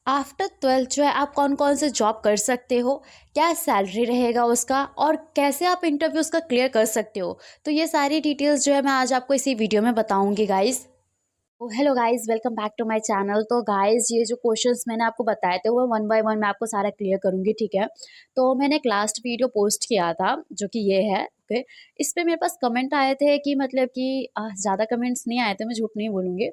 After 12th जो है आप कौन कौन से जॉब कर सकते हो, क्या सैलरी रहेगा उसका और कैसे आप इंटरव्यूज़ का क्लियर कर सकते हो। तो ये सारी डिटेल्स जो है मैं आज आपको इसी वीडियो में बताऊंगी गाइस। तो hello guys, welcome back to my channel. तो गाइस, ये जो क्वेश्चंस मैंने आपको बताए थे वो वन बाय वन मैं आपको सारा क्लियर करूंगी, ठीक है। तो मैंने एक लास्ट वीडियो पोस्ट किया था जो कि ये है, ओके। इस पे मेरे पास कमेंट आए थे कि मतलब कि ज़्यादा कमेंट्स नहीं आए थे, मैं झूठ नहीं बोलूँगी।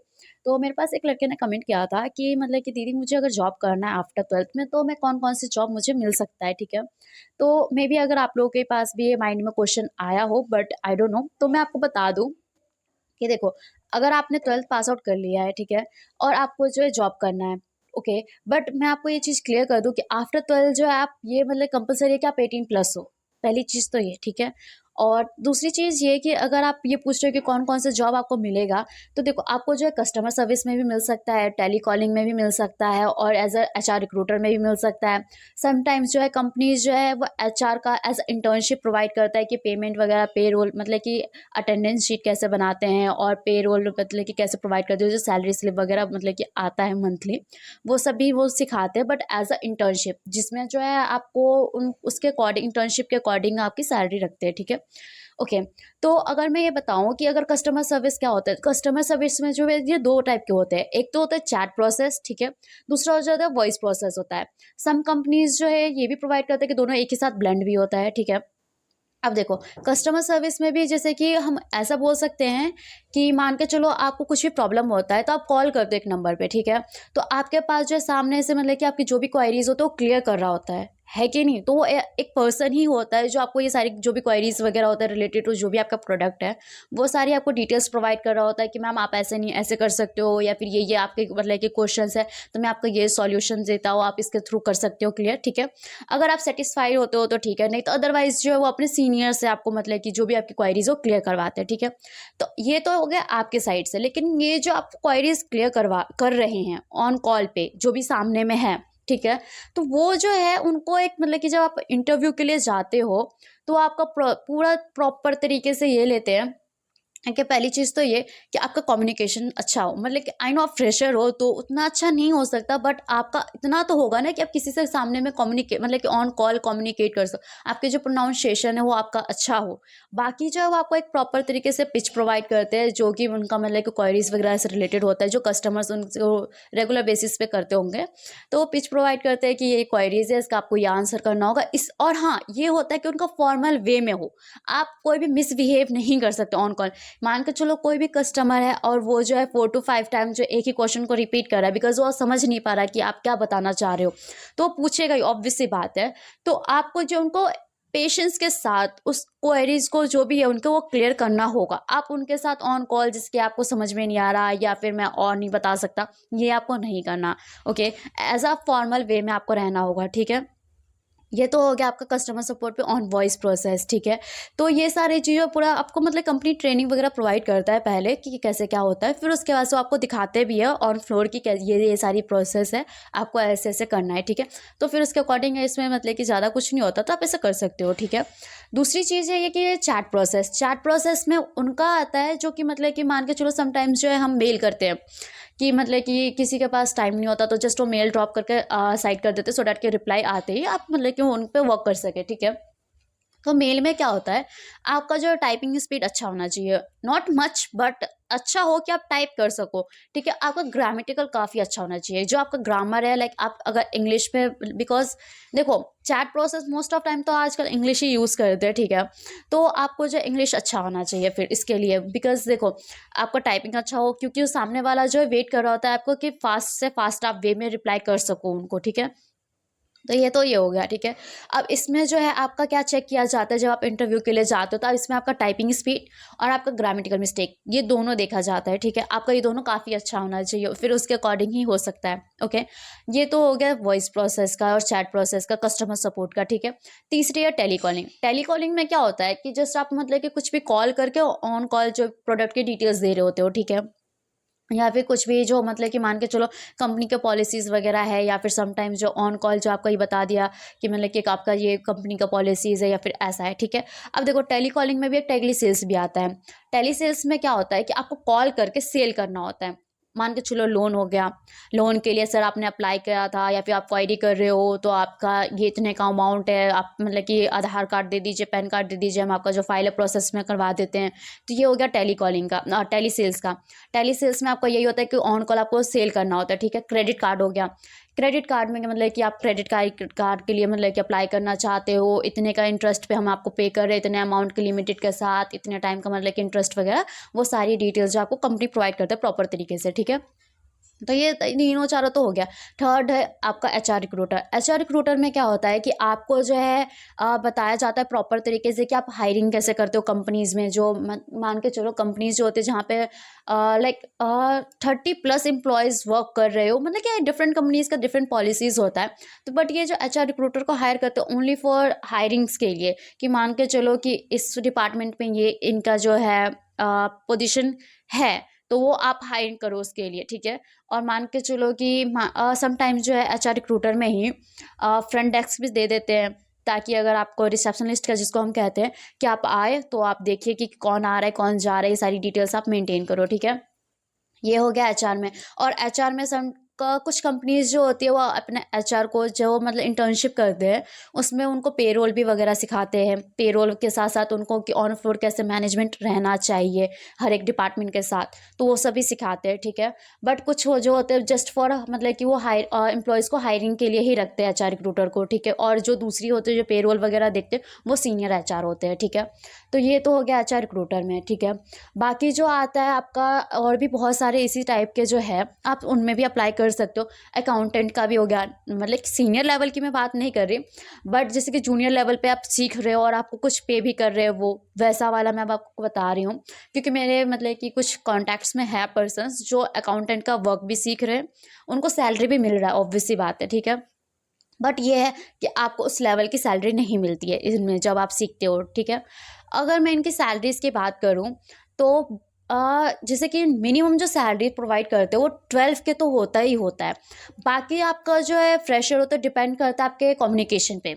तो मेरे पास एक लड़के ने कमेंट किया था कि मतलब कि दीदी मुझे अगर जॉब करना है आफ्टर 12th में तो मैं कौन कौन सी जॉब मुझे मिल सकता है, ठीक है। तो मे बी अगर आप लोगों के पास भी ये माइंड में क्वेश्चन आया हो, बट आई डोंट नो, तो मैं आपको बता दूँ कि देखो, अगर आपने 12th पास आउट कर लिया है, ठीक है, और आपको जो है जॉब करना है, ओके। बट मैं आपको ये चीज़ क्लियर कर दूं कि आफ्टर 12 जो है आप ये मतलब कंपलसरी है कि आप 18 प्लस हो। पहली चीज़ तो ये, ठीक है। और दूसरी चीज़ ये कि अगर आप ये पूछ रहे हो कि कौन कौन से जॉब आपको मिलेगा, तो देखो आपको जो है कस्टमर सर्विस में भी मिल सकता है, टेली कॉलिंग में भी मिल सकता है, और एज अ HR रिक्रूटर में भी मिल सकता है। समटाइम्स जो है कंपनीज जो है वो HR का एज इंटर्नशिप प्रोवाइड करता है कि पेमेंट वगैरह, पे रोल मतलब कि अटेंडेंस शीट कैसे बनाते हैं और पे रोल मतलब कि कैसे प्रोवाइड करते हैं, जो सैलरी स्लिप वगैरह मतलब कि आता है मंथली, वो सब भी वो सिखाते हैं, बट एज अ इंटर्नशिप, जिसमें जो है आपको उन उसके अकॉर्डिंग, इंटर्नशिप के अकॉर्डिंग आपकी सैलरी रखते हैं, ठीक है। ओके। तो अगर मैं ये बताऊं कि अगर कस्टमर सर्विस क्या होता है, कस्टमर सर्विस में जो है ये दो टाइप के होते हैं। एक तो होता है चैट प्रोसेस, ठीक है। दूसरा हो जाता है वॉइस प्रोसेस होता है। सम कंपनीज जो है ये भी प्रोवाइड करते हैं कि दोनों एक ही साथ ब्लेंड भी होता है, ठीक है। अब देखो, कस्टमर सर्विस में भी जैसे कि हम ऐसा बोल सकते हैं कि मान के चलो आपको कुछ भी प्रॉब्लम होता है तो आप कॉल कर दो एक नंबर पे, ठीक है। तो आपके पास जो है सामने से मतलब कि आपकी जो भी क्वेरीज होती है वो क्लियर कर रहा होता है कि नहीं। तो वो एक पर्सन ही होता है जो आपको ये सारी जो भी क्वेरीज वगैरह होता है रिलेटेड टू जो भी आपका प्रोडक्ट है, वो सारी आपको डिटेल्स प्रोवाइड कर रहा होता है कि मैम आप ऐसे नहीं ऐसे कर सकते हो, या फिर ये आपके मतलब कि क्वेश्चंस है तो मैं आपको ये सॉल्यूशन देता हूँ, आप इसके थ्रू कर सकते हो क्लियर, ठीक है। अगर आप सेटिस्फाइड होते हो तो ठीक है, नहीं तो अदरवाइज जो है वो अपने सीनियर से आपको मतलब कि जो भी आपकी क्वायरीज हो क्लियर करवाते हैं, ठीक है। तो ये तो हो गया आपके साइड से, लेकिन ये जो आप क्वायरीज क्लियर करवा कर रहे हैं ऑन कॉल पे जो भी सामने में है, ठीक है। तो वो जो है उनको एक मतलब कि जब आप इंटरव्यू के लिए जाते हो तो आपका पूरा प्रॉपर तरीके से ये लेते हैं कि पहली चीज़ तो ये कि आपका कम्युनिकेशन अच्छा हो। मतलब कि आई नो आप फ्रेशर हो तो उतना अच्छा नहीं हो सकता, बट आपका इतना तो होगा ना कि आप किसी से सामने में कम्युनिकेट मतलब कि ऑन कॉल कम्युनिकेट कर सको, आपके जो प्रोनाउंसिएशन है वो आपका अच्छा हो। बाकी जो है वो आपको एक प्रॉपर तरीके से पिच प्रोवाइड करते हैं जो कि उनका मतलब कि क्वायरीज वगैरह से रिलेटेड होता है, जो कस्टमर्स उनको रेगुलर बेसिस पे करते होंगे। तो वो पिच प्रोवाइड करते हैं कि ये क्वायरीज है, इसका आपको ये आंसर करना होगा इस, और हाँ ये होता है कि उनका फॉर्मल वे में हो। आप कोई भी मिसबिहेव नहीं कर सकते ऑन कॉल। मान के चलो कोई भी कस्टमर है और वो जो है 4 to 5 टाइम जो एक ही क्वेश्चन को रिपीट कर रहा है बिकॉज वो समझ नहीं पा रहा कि आप क्या बताना चाह रहे हो, तो वो पूछेगा ही, ऑब्वियस सी बात है। तो आपको जो उनको पेशेंस के साथ उस क्वेरीज को जो भी है उनको वो क्लियर करना होगा। आप उनके साथ ऑन कॉल जिसके आपको समझ में नहीं आ रहा या फिर मैं और नहीं बता सकता, ये आपको नहीं करना। Okay, as a formal way में आपको रहना होगा, ठीक है। ये तो हो गया आपका कस्टमर सपोर्ट पे ऑन वॉइस प्रोसेस, ठीक है। तो ये सारी चीज़ें पूरा आपको मतलब कंपनी ट्रेनिंग वगैरह प्रोवाइड करता है पहले कि कैसे क्या होता है, फिर उसके बाद से वो आपको दिखाते भी है ऑन फ्लोर की ये सारी प्रोसेस है, आपको ऐसे ऐसे करना है, ठीक है। तो फिर उसके अकॉर्डिंग इसमें मतलब कि ज़्यादा कुछ नहीं होता, तो आप ऐसा कर सकते हो, ठीक है। दूसरी चीज़ है ये कि चैट प्रोसेस में उनका आता है जो कि मतलब कि मान के चलो समटाइम्स जो है हम मेल करते हैं कि मतलब कि किसी के पास टाइम नहीं होता तो जस्ट वो मेल ड्रॉप करके साइड कर देते सो डैट के रिप्लाई आते ही आप मतलब कि उन पे वर्क कर सके, ठीक है। तो मेल में क्या होता है, आपका जो टाइपिंग स्पीड अच्छा होना चाहिए, नॉट मच बट अच्छा हो कि आप टाइप कर सको, ठीक है। आपका ग्रामेटिकल काफ़ी अच्छा होना चाहिए, जो आपका ग्रामर है, लाइक आप अगर इंग्लिश में, बिकॉज देखो chat process most of time तो आजकल इंग्लिश ही यूज़ करते हैं, ठीक है। तो आपको जो इंग्लिश अच्छा होना चाहिए फिर इसके लिए, बिकॉज देखो आपका टाइपिंग अच्छा हो क्योंकि वो सामने वाला जो है वेट कर रहा होता है आपको कि फास्ट से फास्ट आप वे में रिप्लाई कर सको उनको, ठीक है। तो ये हो गया, ठीक है। अब इसमें जो है आपका क्या चेक किया जाता है जब आप इंटरव्यू के लिए जाते हो, तो अब इसमें आपका टाइपिंग स्पीड और आपका ग्रामेटिकल मिस्टेक ये दोनों देखा जाता है, ठीक है। आपका ये दोनों काफ़ी अच्छा होना चाहिए, फिर उसके अकॉर्डिंग ही हो सकता है, ओके। ये तो हो गया वॉइस प्रोसेस का और चैट प्रोसेस का, कस्टमर सपोर्ट का, ठीक है। तीसरी है टेलीकॉलिंग। टेलीकॉलिंग में क्या होता है कि जस्ट आप मतलब कि कुछ भी कॉल करके ऑन कॉल जो प्रोडक्ट की डिटेल्स दे रहे होते हो, ठीक है। या फिर कुछ भी जो मतलब कि मान के चलो कंपनी के पॉलिसीज़ वगैरह है, या फिर समटाइम्स जो ऑन कॉल जो आपका ये बता दिया कि मतलब कि आपका ये कंपनी का पॉलिसीज़ है या फिर ऐसा है, ठीक है। अब देखो टेली कॉलिंग में भी एक टेली सेल्स भी आता है। टेली सेल्स में क्या होता है कि आपको कॉल करके सेल करना होता है। मान के चलो लोन हो गया, लोन के लिए सर आपने अप्लाई किया था या फिर आप क्वारी कर रहे हो, तो आपका ये इतने का अमाउंट है, आप मतलब कि आधार कार्ड दे दीजिए, पैन कार्ड दे दीजिए, हम आपका जो फाइल है प्रोसेस में करवा देते हैं। तो ये हो गया टेली कॉलिंग का, टेली सेल्स का। टेली सेल्स में आपका यही होता है कि ऑन कॉल आपको सेल करना होता है, ठीक है। क्रेडिट कार्ड हो गया, क्रेडिट कार्ड में मतलब कि आप क्रेडिट कार्ड के लिए मतलब कि अप्लाई करना चाहते हो, इतने का इंटरेस्ट पे हम आपको पे कर रहे हैं, इतने अमाउंट के लिमिटेड के साथ, इतने टाइम का मतलब कि इंटरेस्ट वगैरह, वो सारी डिटेल्स जो आपको कंपनी प्रोवाइड करते हैं प्रॉपर तरीके से, ठीक है। तो ये तीनों चारों तो हो गया। थर्ड है आपका एचआर रिक्रूटर। एचआर रिक्रूटर में क्या होता है कि आपको जो है बताया जाता है प्रॉपर तरीके से कि आप हायरिंग कैसे करते हो कंपनीज़ में, जो मान के चलो कंपनीज जो होती है जहाँ पे लाइक 30+ एम्प्लॉयज़ वर्क कर रहे हो, मतलब क्या डिफरेंट कंपनीज़ का डिफरेंट पॉलिसीज़ होता है। तो बट ये जो एचआर रिक्रूटर को हायर करते हैं ओनली फॉर हायरिंग्स के लिए, कि मान के चलो कि इस डिपार्टमेंट में ये इनका जो है पोजीशन है, तो वो आप हायर करो उसके लिए, ठीक है। और मान के चलो कि समटाइम्स जो है एचआर रिक्रूटर में ही फ्रंट डेस्क भी दे देते हैं, ताकि अगर आपको रिसेप्शनिस्ट का जिसको हम कहते हैं कि आप आए तो आप देखिए कि कौन आ रहा है कौन जा रहा है, ये सारी डिटेल्स आप मेंटेन करो, ठीक है। ये हो गया एचआर में। और एचआर में कुछ कंपनीज जो होती है वो अपने एचआर को जो मतलब इंटर्नशिप करते हैं, उसमें उनको पेरोल भी वगैरह सिखाते हैं। पेरोल के साथ साथ उनको कि ऑन फ्लोर कैसे मैनेजमेंट रहना चाहिए हर एक डिपार्टमेंट के साथ, तो वो सभी सिखाते हैं, ठीक है। बट कुछ वो जो होते हैं जस्ट फॉर मतलब कि वो एम्प्लॉयज़ को हायरिंग के लिए ही रखते हैं एचआर रिक्रूटर को, ठीक है। और जो दूसरी होती है जो पेरोल वगैरह देखते हैं वो सीनियर एचआर होते हैं, ठीक है। तो ये तो हो गया एचआर रिक्रूटर में, ठीक है। बाकी जो आता है आपका और भी बहुत सारे इसी टाइप के जो है, आप उनमें भी अप्लाई कर सकते हो। अकाउंटेंट का भी हो गया, मतलब सीनियर लेवल की मैं बात नहीं कर रही, बट जैसे कि जूनियर लेवल पे आप सीख रहे हो और आपको कुछ पे भी कर रहे हो, वो वैसा वाला मैं अब आपको बता रही हूँ। क्योंकि मेरे मतलब कि कुछ कॉन्टैक्ट्स में है पर्सन्स जो अकाउंटेंट का वर्क भी सीख रहे हैं, उनको सैलरी भी मिल रहा है, ऑब्वियस सी बात है, ठीक है। बट ये है कि आपको उस लेवल की सैलरी नहीं मिलती है इसमें जब आप सीखते हो, ठीक है। अगर मैं इनकी सैलरीज़ की बात करूँ तो जैसे कि मिनिमम जो सैलरी प्रोवाइड करते हैं वो 12 के तो होता ही होता है। बाकी आपका जो है फ्रेशर होता है, डिपेंड करता है आपके कम्युनिकेशन पे।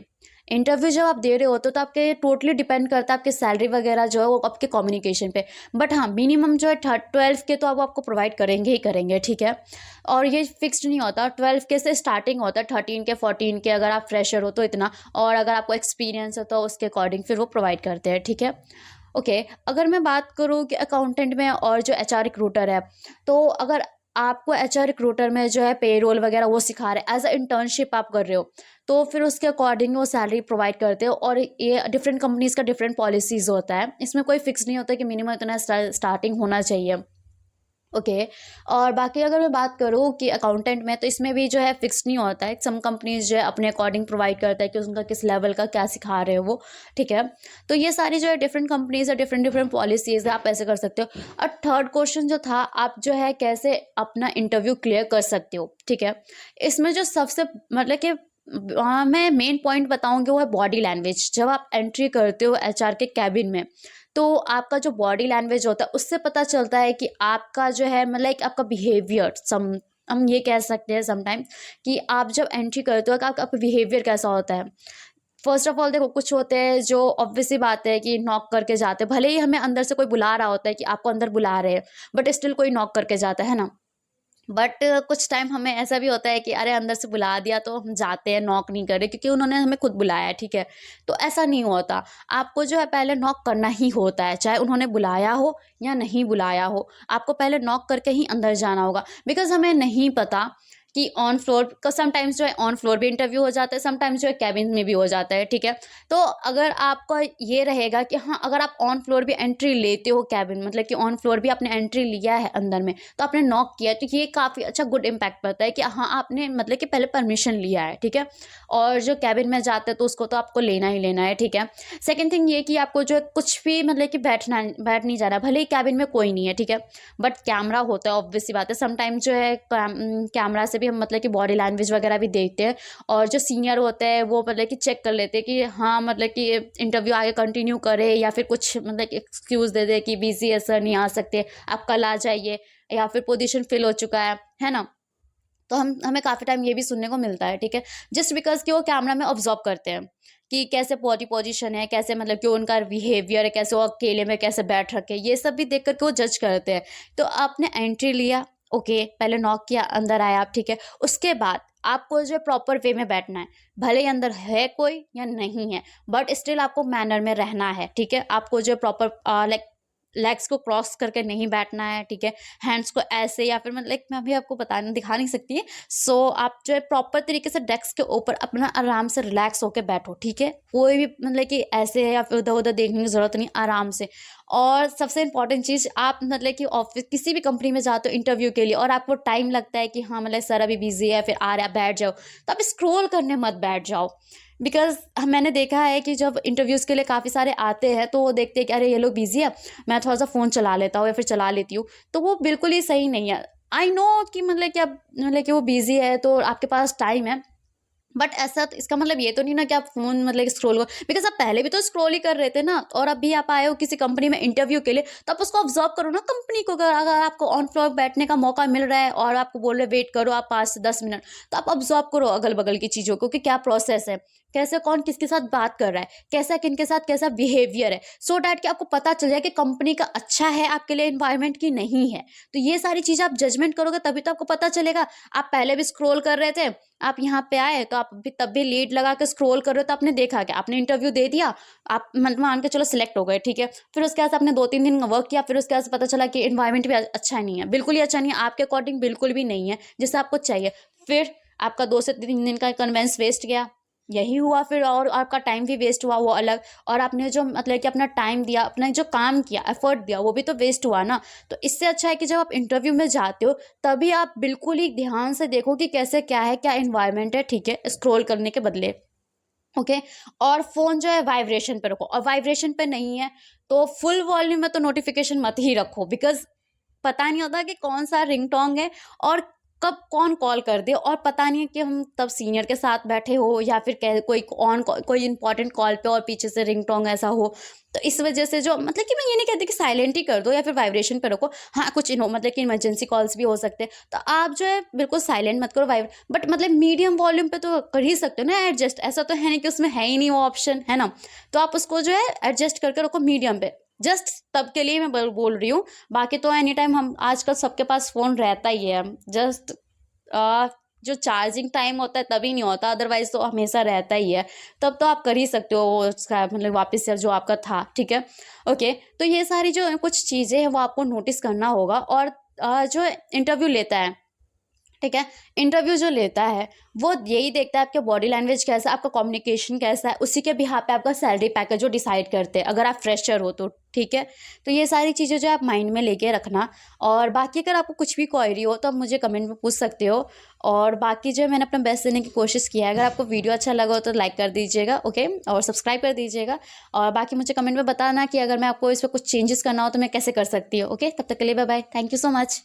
इंटरव्यू जब आप दे रहे होते हो तो आपके टोटली डिपेंड करता है आपकी सैलरी वगैरह जो है वो आपके कम्युनिकेशन पे। बट हाँ, मिनिमम जो है 12 के तो अब आपको प्रोवाइड करेंगे ही करेंगे, ठीक है। और ये फिक्स्ड नहीं होता, 12 के से स्टार्टिंग होता है, 13 के 14 के अगर आप फ्रेशर हो तो इतना, और अगर आपको एक्सपीरियंस है तो उसके अकॉर्डिंग फिर वो प्रोवाइड करते हैं, ठीक है। ओके, अगर मैं बात करूँ कि अकाउंटेंट में और जो एचआर रिक्रूटर है, तो अगर आपको एचआर रिक्रूटर में जो है पेरोल वगैरह वो सिखा रहे हैं, एज अ इंटर्नशिप आप कर रहे हो, तो फिर उसके अकॉर्डिंग वो सैलरी प्रोवाइड करते हो। और ये डिफरेंट कंपनीज़ का डिफरेंट पॉलिसीज़ होता है, इसमें कोई फिक्स नहीं होता कि मिनिमम इतना स्टार्टिंग होना चाहिए। ओके। और बाकी अगर मैं बात करूँ कि अकाउंटेंट में, तो इसमें भी जो है फिक्स नहीं होता है, सम कंपनीज जो है अपने अकॉर्डिंग प्रोवाइड करता है कि उनका किस लेवल का क्या सिखा रहे हो वो, ठीक है। तो ये सारी जो है डिफरेंट कंपनीज है, डिफरेंट डिफरेंट पॉलिसीज़ है, आप ऐसे कर सकते हो। और थर्ड क्वेश्चन जो था, आप जो है कैसे अपना इंटरव्यू क्लियर कर सकते हो, ठीक है। इसमें जो सबसे मतलब कि मैं मेन पॉइंट बताऊंगी वो है बॉडी लैंग्वेज। जब आप एंट्री करते हो एचआर के कैबिन में, तो आपका जो बॉडी लैंग्वेज होता है उससे पता चलता है कि आपका जो है मतलब एक आपका बिहेवियर, सम हम ये कह सकते हैं समटाइम्स कि आप जब एंट्री करते हो आपका बिहेवियर कैसा होता है। फर्स्ट ऑफ ऑल देखो, कुछ होते हैं जो ऑब्वियस सी बात है कि नॉक करके जाते हैं, भले ही हमें अंदर से कोई बुला रहा होता है कि आपको अंदर बुला रहे हैं, बट स्टिल कोई नॉक करके जाता है ना। बट कुछ टाइम हमें ऐसा भी होता है कि अरे अंदर से बुला दिया तो हम जाते हैं, नॉक नहीं कर रहे क्योंकि उन्होंने हमें खुद बुलाया है, ठीक है। तो ऐसा नहीं होता, आपको जो है पहले नॉक करना ही होता है, चाहे उन्होंने बुलाया हो या नहीं बुलाया हो, आपको पहले नॉक करके ही अंदर जाना होगा। बिकॉज हमें नहीं पता कि ऑन फ्लोर का समटाइम्स जो है ऑन फ्लोर भी इंटरव्यू हो जाता है, समटाइम्स जो है कैबिन में भी हो जाता है, ठीक है। तो अगर आपका ये रहेगा कि हाँ, अगर आप ऑन फ्लोर भी एंट्री लेते हो कैबिन, मतलब कि ऑन फ्लोर भी आपने एंट्री लिया है अंदर में, तो आपने नॉक किया, तो ये काफ़ी अच्छा गुड इम्पैक्ट पड़ता है कि हाँ आपने मतलब कि पहले परमिशन लिया है, ठीक है। और जो कैबिन में जाते हैं तो उसको तो आपको लेना ही लेना है, ठीक है। सेकेंड थिंग ये कि आपको जो है कुछ भी मतलब कि बैठ नहीं जाना, भले ही कैबिन में कोई नहीं है, ठीक है। बट कैमरा होता है, ऑब्वियस सी बात है, समटाइम्स जो है कैमरा से भी हम मतलब कि बॉडी लैंग्वेज वगैरह भी देखते हैं। और जो सीनियर होते हैं वो मतलब कि चेक कर लेते हैं कि हाँ मतलब कि इंटरव्यू आगे कंटिन्यू करे या फिर कुछ मतलब कि एक्सक्यूज़ दे दे कि बिजी है सर, नहीं आ सकते, आप कल आ जाइए, या फिर पोजीशन फिल हो चुका है ना। तो हमें काफ़ी टाइम ये भी सुनने को मिलता है, ठीक है। जस्ट बिकॉज कि वो कैमरा में ऑब्जर्व करते हैं कि कैसे बॉडी पोजीशन है, कैसे मतलब कि उनका बिहेवियर है, कैसे वो अकेले में कैसे बैठ रखे, ये सब भी देख करके वो जज करते हैं। तो आपने एंट्री लिया, ओके, पहले नॉक किया, अंदर आए आप, ठीक है। उसके बाद आपको जो प्रॉपर वे में बैठना है, भले ही अंदर है कोई या नहीं है, बट स्टिल आपको मैनर में रहना है, ठीक है। आपको जो प्रॉपर लाइक लेग्स को क्रॉस करके नहीं बैठना है, ठीक है। हैंड्स को ऐसे या फिर मतलब लाइक मैं अभी आपको दिखा नहीं सकती है। सो आप जो है प्रॉपर तरीके से डेस्क के ऊपर अपना आराम से रिलैक्स होकर बैठो, ठीक है। कोई भी मतलब कि ऐसे है या फिर उधर उधर देखने की जरूरत नहीं, आराम से। और सबसे इंपॉर्टेंट चीज़, आप मतलब कि ऑफिस किसी भी कंपनी में जाते हो इंटरव्यू के लिए और आपको टाइम लगता है कि हाँ मतलब सर अभी बिजी है, फिर आ रहा है, बैठ जाओ, तो आप स्क्रॉल करने मत बैठ जाओ। बिकॉज मैंने देखा है कि जब इंटरव्यूज़ के लिए काफ़ी सारे आते हैं तो वो देखते हैं कि अरे ये लोग बिजी है, मैं थोड़ा सा फ़ोन चला लेता हूँ या फिर चला लेती हूँ, तो वो बिल्कुल ही सही नहीं है। आई नो कि मतलब कि अब मतलब कि वो बिजी है तो आपके पास टाइम है, बट ऐसा तो इसका मतलब ये तो नहीं ना कि आप फ़ोन मतलब स्क्रॉल करो, बिकॉज आप पहले भी तो स्क्रॉल ही कर रहे थे ना। और अभी आप आए हो किसी कंपनी में इंटरव्यू के लिए, तो आप उसको ऑब्जर्व करो ना कंपनी को। अगर आपको ऑन फ्लोर बैठने का मौका मिल रहा है और आपको बोल रहे वेट करो आप 5 से 10 मिनट, तो आप ऑब्जर्व करो अगल बगल की चीज़ों को कि क्या प्रोसेस है, कैसे कौन किसके साथ बात कर रहा है, कैसा किन के साथ कैसा बिहेवियर है, सो डैट कि आपको पता चल जाए कि कंपनी का अच्छा है आपके लिए इन्वायरमेंट की नहीं है। तो ये सारी चीज़ें आप जजमेंट करोगे तभी तो आपको पता चलेगा। आप पहले भी स्क्रॉल कर रहे थे, आप यहाँ पे आए तो आप भी तब भी लीड लगा के स्क्रॉल कर रहे हो, तो आपने देखा कि आपने इंटरव्यू दे दिया, आप मान के चलो सिलेक्ट हो गए, ठीक है। फिर उसके बाद आपने 2-3 दिन वर्क किया, फिर उसके बाद पता चला कि इन्वायरमेंट भी अच्छा नहीं है, बिल्कुल ही अच्छा नहीं है, आपके अकॉर्डिंग बिल्कुल भी नहीं है जैसा आपको चाहिए। फिर आपका 2 से 3 दिन का कन्वेंस वेस्ट गया, यही हुआ फिर, और आपका टाइम भी वेस्ट हुआ वो अलग। और आपने जो मतलब कि अपना टाइम दिया, अपना जो काम किया, एफर्ट दिया, वो भी तो वेस्ट हुआ ना। तो इससे अच्छा है कि जब आप इंटरव्यू में जाते हो तभी आप बिल्कुल ही ध्यान से देखो कि कैसे क्या है, क्या इन्वायरमेंट है, ठीक है, स्क्रॉल करने के बदले। ओके। और फोन जो है वाइब्रेशन पे रखो, और वाइब्रेशन पे नहीं है तो फुल वॉल्यूम में तो नोटिफिकेशन मत ही रखो, बिकॉज पता नहीं होता कि कौन सा रिंगटोन है और कब कौन कॉल कर दे, और पता नहीं है कि हम तब सीनियर के साथ बैठे हो या फिर कोई इंपॉर्टेंट कॉल पे और पीछे से रिंगटोन ऐसा हो। तो इस वजह से जो मतलब कि मैं ये नहीं कहती कि साइलेंट ही कर दो या फिर वाइब्रेशन पे रखो, हाँ कुछ मतलब कि इमरजेंसी कॉल्स भी हो सकते हैं, तो आप जो है बिल्कुल साइलेंट मत करो, बट मतलब मीडियम वॉल्यूम पे तो कर ही सकते हो ना एडजस्ट। ऐसा तो है नहीं कि उसमें है ही नहीं वो ऑप्शन, है ना। तो आप उसको जो है एडजस्ट करके रखो मीडियम पे, जस्ट तब के लिए मैं बोल रही हूँ। बाकी तो एनी टाइम हम आजकल सबके पास फ़ोन रहता ही है, जस्ट जो चार्जिंग टाइम होता है तभी नहीं होता, अदरवाइज तो हमेशा रहता ही है। तब तो आप कर ही सकते हो उसका मतलब वापस से जो आपका था, ठीक है। ओके, तो ये सारी जो कुछ चीज़ें हैं वो आपको नोटिस करना होगा। और जो इंटरव्यू लेता है, ठीक है, इंटरव्यू जो लेता है वो यही देखता है आपके बॉडी लैंग्वेज कैसा है, आपका कम्युनिकेशन कैसा है, उसी के बिहाफ पे आपका सैलरी पैकेज जो डिसाइड करते हैं, अगर आप फ्रेशर हो तो, ठीक है। तो ये सारी चीज़ें जो आप माइंड में लेके रखना। और बाकी अगर आपको कुछ भी क्वेरी हो तो आप मुझे कमेंट में पूछ सकते हो। और बाकी जो है मैंने अपना बेस्ट देने की कोशिश किया है। अगर आपको वीडियो अच्छा लगा हो तो लाइक कर दीजिएगा, ओके, और सब्सक्राइब कर दीजिएगा। और बाकी मुझे कमेंट में बताना कि अगर मैं आपको इस पर कुछ चेंजेस करना हो तो मैं कैसे कर सकती हूँ। ओके, तब तक के लिए bye bye, thank you so much.